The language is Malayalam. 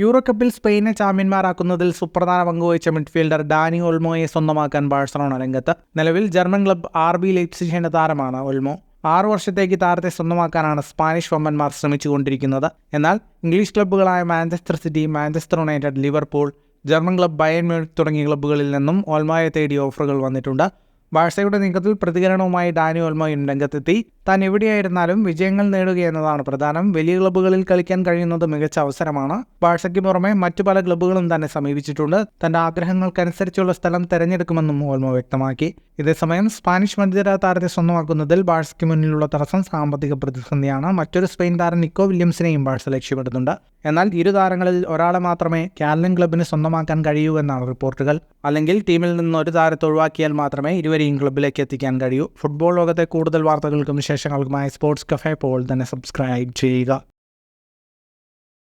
യൂറോ കപ്പിൽ സ്പെയിനെ ചാമ്പ്യന്മാരാക്കുന്നതിൽ സുപ്രധാന പങ്കുവഹിച്ച മിഡ്ഫീൽഡർ ഡാനി ഓൾമോയെ സ്വന്തമാക്കാൻ ബാഴ്സലോണ രംഗത്ത്. നിലവിൽ ജർമ്മൻ ക്ലബ്ബ് RB ലൈപ്സിഗിന്റെ താരമാണ് ഓൾമോ. 6 വർഷത്തേക്ക് താരത്തെ സ്വന്തമാക്കാനാണ് സ്പാനിഷ് വമ്പന്മാർ ശ്രമിച്ചുകൊണ്ടിരിക്കുന്നത്. എന്നാൽ ഇംഗ്ലീഷ് ക്ലബ്ബുകളായ Manchester City, Manchester United, Liverpool, German club Bayern Munich തുടങ്ങിയ ക്ലബ്ബുകളിൽ നിന്നും ഓൾമോയെ തേടി ഓഫറുകൾ വന്നിട്ടുണ്ട്. ബാഴ്സയുടെ നീക്കത്തിൽ പ്രതികരണവുമായി ഡാനി ഓൾമോയും രംഗത്തെത്തി. താൻ എവിടെയായിരുന്നാലും വിജയങ്ങൾ നേടുകയെന്നതാണ് പ്രധാനം. വലിയ ക്ലബ്ബുകളിൽ കളിക്കാൻ കഴിയുന്നത് മികച്ച അവസരമാണ്. ബാഴ്സയ്ക്ക് പുറമെ മറ്റു പല ക്ലബ്ബുകളും തന്നെ സമീപിച്ചിട്ടുണ്ട്. തന്റെ ആഗ്രഹങ്ങൾക്കനുസരിച്ചുള്ള സ്ഥലം തെരഞ്ഞെടുക്കുമെന്നും ഓൾമോ വ്യക്തമാക്കി. ഇതേസമയം സ്പാനിഷ് മധ്യതര താരത്തെ സ്വന്തമാക്കുന്നതിൽ ബാഴ്സയ്ക്ക് മുന്നിലുള്ള തടസ്സം സാമ്പത്തിക പ്രതിസന്ധിയാണ്. മറ്റൊരു സ്പെയിൻ താരം നിക്കോ വില്യംസിനെയും ബാഴ്സ ലക്ഷ്യമിടുന്നുണ്ട്. എന്നാൽ ഇരു താരങ്ങളിൽ ഒരാളെ മാത്രമേ കാറ്റലൻ ക്ലബിന് സ്വന്തമാക്കാൻ കഴിയൂ എന്നാണ് റിപ്പോർട്ടുകൾ. അല്ലെങ്കിൽ ടീമിൽ നിന്ന് ഒരു താരത്തെ ഒഴിവാക്കിയാൽ മാത്രമേ ഇരുവരെയും ക്ലബിലേക്ക് എത്തിക്കാൻ കഴിയൂ. ഫുട്ബോൾ ലോകത്തെ കൂടുതൽ വാർത്തകൾക്കും വിശേഷങ്ങൾക്കുമായി സ്പോർട്സ് കഫേ പോൾ തന്നെ സബ്സ്ക്രൈബ് ചെയ്യുക.